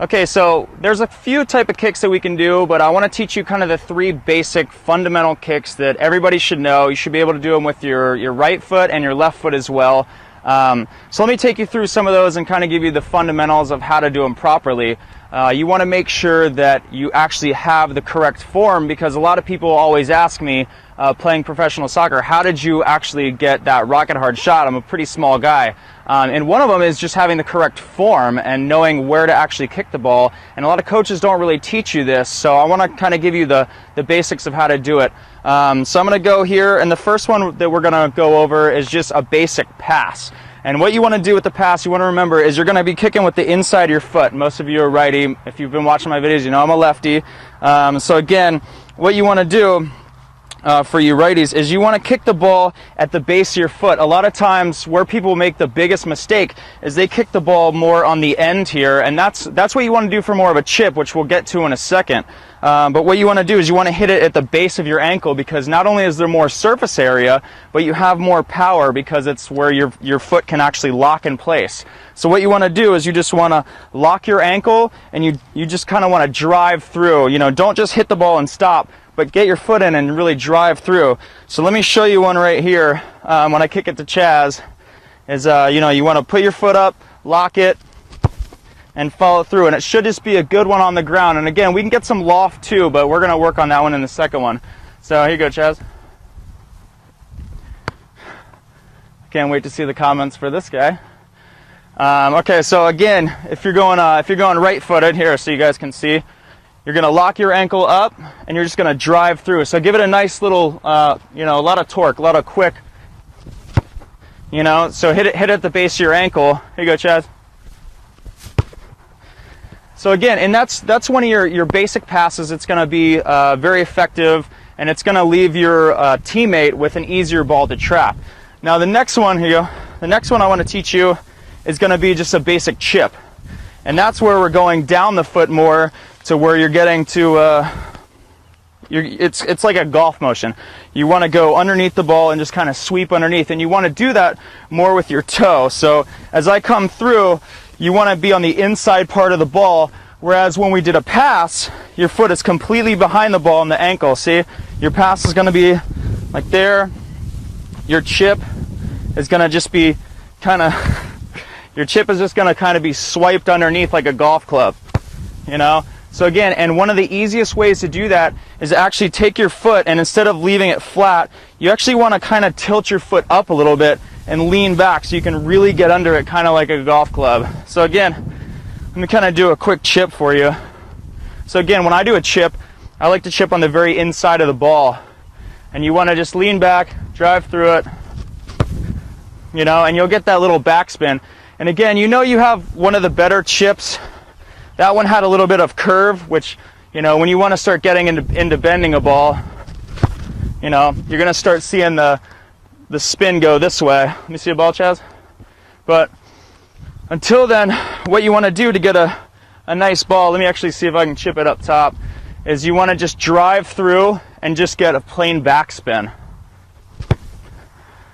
Okay, so there's a few type of kicks that we can do, but I want to teach you kind of the 3 basic fundamental kicks that everybody should know. You should be able to do them with your right foot and your left foot as well. So let me take you through some of those and kind of give you the fundamentals of how to do them properly. You want to make sure that you actually have the correct form, because a lot of people always ask me, playing professional soccer, how did you actually get that rocket hard shot? I'm a pretty small guy. And one of them is just having the correct form and knowing where to actually kick the ball. And a lot of coaches don't really teach you this, so I want to kind of give you the basics of how to do it. So I'm going to go here, and the first one that we're going to go over is just a basic pass. And what you want to do with the pass, you want to remember, is you're going to be kicking with the inside of your foot. Most of you are righty. If you've been watching my videos, you know I'm a lefty. So again, what you want to do for you righties is you want to kick the ball at the base of your foot. A lot of times where people make the biggest mistake is they kick the ball more on the end here, and that's what you want to do for more of a chip, which we'll get to in a second. But what you want to do is you want to hit it at the base of your ankle, because not only is there more surface area, but you have more power because it's where your foot can actually lock in place. So what you want to do is you just want to lock your ankle, and you just kind of want to drive through. You know, don't just hit the ball and stop, but get your foot in and really drive through. So let me show you one right here. When I kick it to Chaz, is you know, you want to put your foot up, lock it, and follow through. And it should just be a good one on the ground. And again, we can get some loft too, but we're going to work on that one in the second one. So here you go, Chaz. Can't wait to see the comments for this guy. Okay, so again, if you're going right-footed here, so you guys can see, you're going to lock your ankle up, and you're just going to drive through. So give it a nice little, you know, a lot of torque, a lot of quick, you know. So hit it at the base of your ankle. Here you go, Chaz. So again, and that's one of your basic passes. It's going to be very effective, and it's going to leave your teammate with an easier ball to trap. Now the next one, here you go. The next one I want to teach you is going to be just a basic chip, and that's where we're going down the foot more to where you're getting to. It's like a golf motion. You want to go underneath the ball and just kind of sweep underneath, and you want to do that more with your toe. So as I come through, you want to be on the inside part of the ball, whereas when we did a pass, your foot is completely behind the ball in the ankle. See, your pass is going to be like there. Your chip is going to just be kind of, your chip is just going to kind of be swiped underneath like a golf club, you know. So again, and one of the easiest ways to do that is to actually take your foot, and instead of leaving it flat, you actually want to kind of tilt your foot up a little bit and lean back so you can really get under it, kind of like a golf club. So again, let me kind of do a quick chip for you. So again, when I do a chip, I like to chip on the very inside of the ball, and you want to just lean back, drive through it, you know, and you'll get that little backspin. And again, you know, you have one of the better chips. That one had a little bit of curve, which, you know, when you want to start getting into bending a ball, you know, you're going to start seeing the spin go this way. Let me see a ball, Chaz. But until then, what you want to do to get a nice ball, let me actually see if I can chip it up top, is you want to just drive through and just get a plain backspin.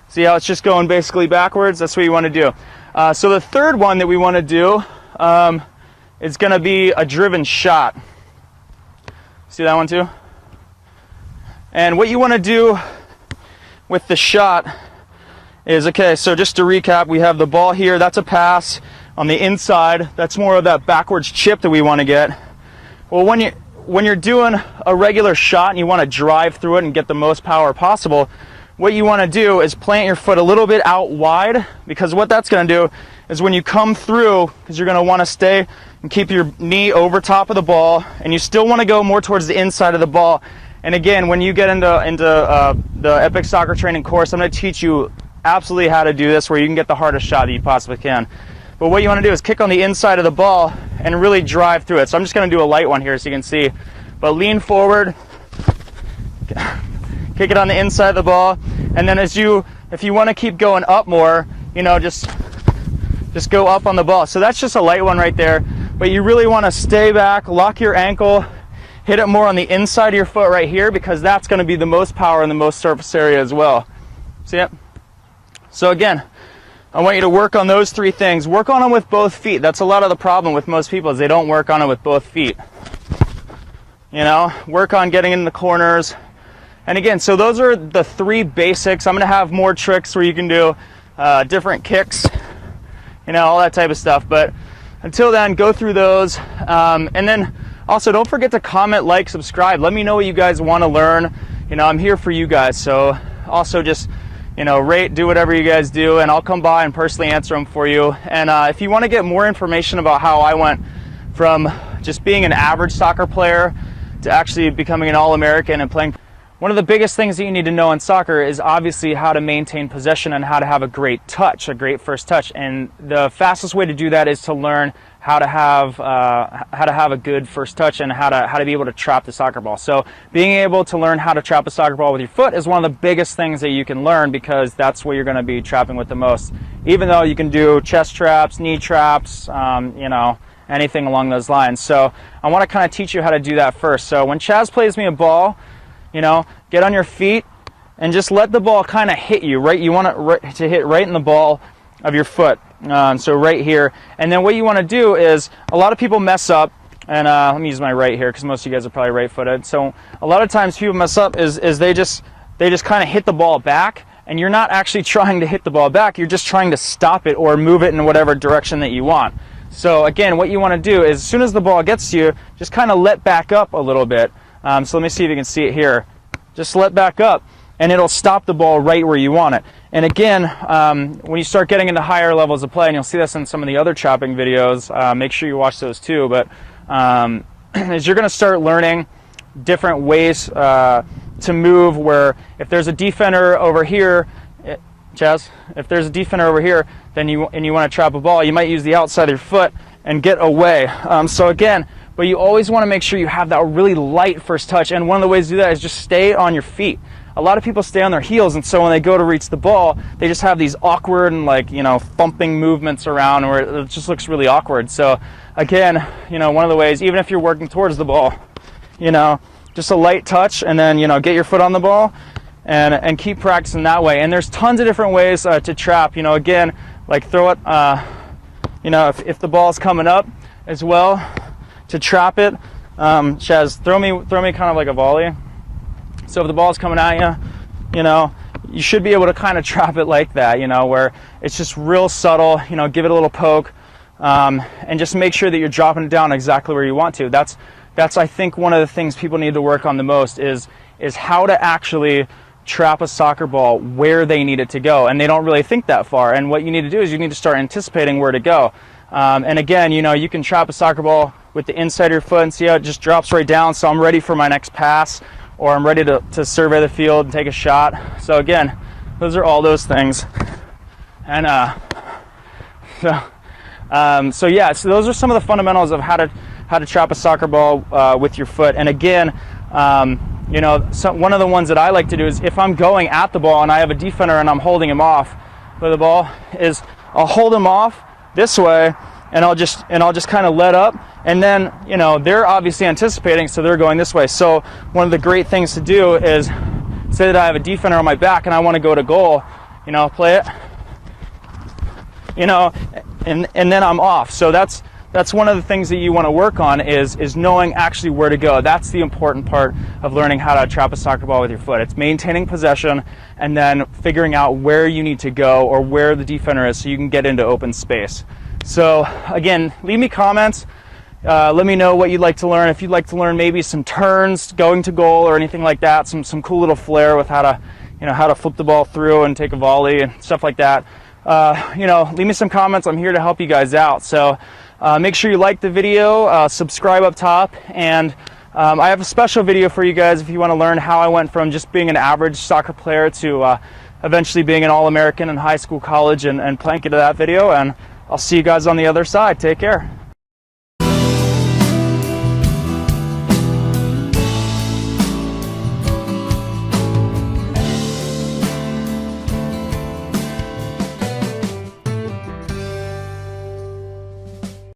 See how it's just going basically backwards? That's what you want to do. So the third one that we want to do is going to be a driven shot. See that one too? And what you want to do with the shot is, okay, so just to recap, we have the ball here, that's a pass. On the inside, that's more of that backwards chip that we want to get. Well, when you're doing a regular shot and you want to drive through it and get the most power possible, what you want to do is plant your foot a little bit out wide, because what that's going to do is when you come through, because you're going to want to stay and keep your knee over top of the ball, and you still want to go more towards the inside of the ball. And again, when you get into the Epic Soccer Training course, I'm going to teach you absolutely how to do this, where you can get the hardest shot that you possibly can. But what you want to do is kick on the inside of the ball and really drive through it. So I'm just going to do a light one here so you can see. But lean forward, kick it on the inside of the ball, and then if you want to keep going up more, you know, just go up on the ball. So that's just a light one right there. But you really want to stay back, lock your ankle, hit it more on the inside of your foot right here, because that's going to be the most power and the most surface area as well. See it? So again, I want you to work on those 3 things. Work on them with both feet. That's a lot of the problem with most people, is they don't work on it with both feet. You know, work on getting in the corners. And again, so those are the 3 basics. I'm going to have more tricks where you can do different kicks, you know, all that type of stuff. But until then, go through those. And then also, don't forget to comment, like, subscribe. Let me know what you guys want to learn. You know, I'm here for you guys. So also just, you know, rate, do whatever you guys do, and I'll come by and personally answer them for you. And if you want to get more information about how I went from just being an average soccer player to actually becoming an All-American and playing, one of the biggest things that you need to know in soccer is obviously how to maintain possession and how to have a great touch, a great first touch. And the fastest way to do that is to learn how to have a good first touch and how to be able to trap the soccer ball. So being able to learn how to trap a soccer ball with your foot is one of the biggest things that you can learn, because that's where you're going to be trapping with the most. Even though you can do chest traps, knee traps, you know, anything along those lines. So I want to kind of teach you how to do that first. So when Chaz plays me a ball, you know, get on your feet and just let the ball kind of hit you, right? You want it to hit right in the ball of your foot. So right here. And then what you want to do is, a lot of people mess up, and let me use my right here because most of you guys are probably right-footed. So a lot of times people mess up is they just kind of hit the ball back, and you're not actually trying to hit the ball back. You're just trying to stop it or move it in whatever direction that you want. So again, what you want to do is, as soon as the ball gets to you, just kind of let back up a little bit. So let me see if you can see it here. Just let back up, and it'll stop the ball right where you want it. And again, when you start getting into higher levels of play, and you'll see this in some of the other chopping videos, make sure you watch those too, but as you're going to start learning different ways to move, where if there's a defender over here, Chaz, if there's a defender over here, then you want to trap a ball, you might use the outside of your foot and get away. So again, but you always want to make sure you have that really light first touch, and one of the ways to do that is just stay on your feet. A lot of people stay on their heels, and so when they go to reach the ball, they just have these awkward and, like, you know, thumping movements around where it just looks really awkward. So again, you know, one of the ways, even if you're working towards the ball, you know, just a light touch, and then, you know, get your foot on the ball and keep practicing that way. And there's tons of different ways to trap. You know, again, like throw it, you know, if the ball's coming up as well, to trap it. Chaz, throw me kind of like a volley. So if the ball's coming at you, you know, you should be able to kind of trap it like that, you know, where it's just real subtle, you know, give it a little poke, and just make sure that you're dropping it down exactly where you want to. That's I think one of the things people need to work on the most is how to actually trap a soccer ball where they need it to go, and they don't really think that far. And what you need to do is you need to start anticipating where to go. And again, you know, you can trap a soccer ball with the inside of your foot and see how it just drops right down. So I'm ready for my next pass, or I'm ready to survey the field and take a shot. So again, those are all those things. And so yeah, so those are some of the fundamentals of how to trap a soccer ball with your foot. And again, you know, one of the ones that I like to do is, if I'm going at the ball and I have a defender and I'm holding him off with the ball, is I'll hold him off this way, and I'll just kind of let up, and then, you know, they're obviously anticipating, so they're going this way. So one of the great things to do is, say that I have a defender on my back and I want to go to goal, you know, play it, you know, and then I'm off. So that's one of the things that you want to work on is knowing actually where to go. That's the important part of learning how to trap a soccer ball with your foot. It's maintaining possession and then figuring out where you need to go or where the defender is so you can get into open space. So again, leave me comments. Let me know what you'd like to learn. If you'd like to learn maybe some turns, going to goal, or anything like that, some cool little flair with how to flip the ball through and take a volley and stuff like that. You know, leave me some comments. I'm here to help you guys out. So make sure you like the video, subscribe up top, and I have a special video for you guys if you want to learn how I went from just being an average soccer player to eventually being an All-American in high school, college, and playing into that video. And I'll see you guys on the other side. Take care.